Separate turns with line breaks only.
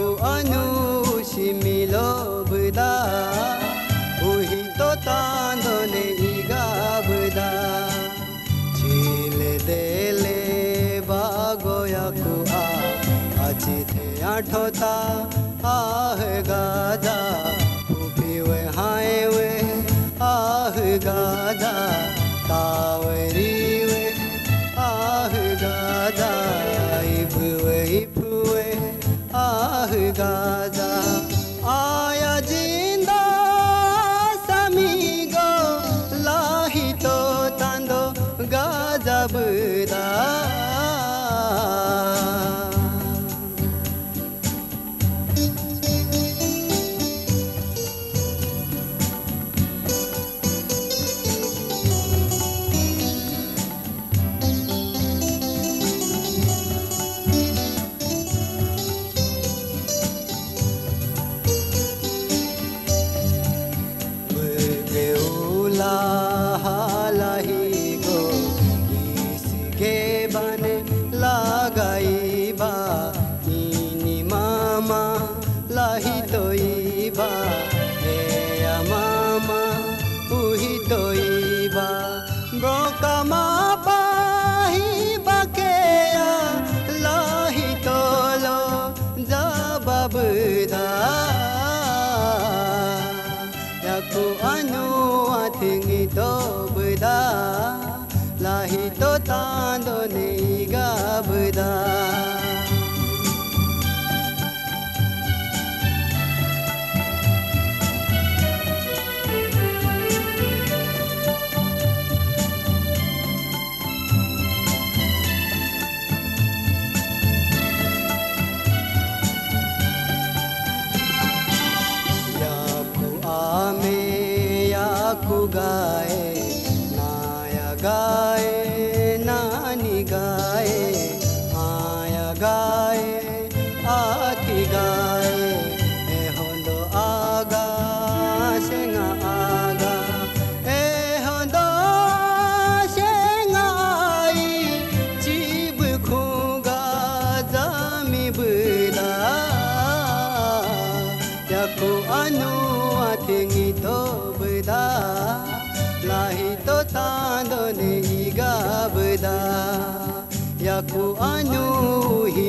yaku anu shimilo buda uhito tando ne iga buda chile dele bago yaku a achite athota ah gaja upiwe haiwe ah gaja taweriwe ah gaja ipuwe ipuwe ah gaja aya jinda samigo lahito tando gaja buda yaku anu athingi to buda lahito tando niga buda yaku gaye naya gaye nani gaye aya gaye ati gaye hondo aga senga aga hondo senga ai jib khunga jami buda yaku anu athingi to buda lahito tando ne iga buda yaku anu hi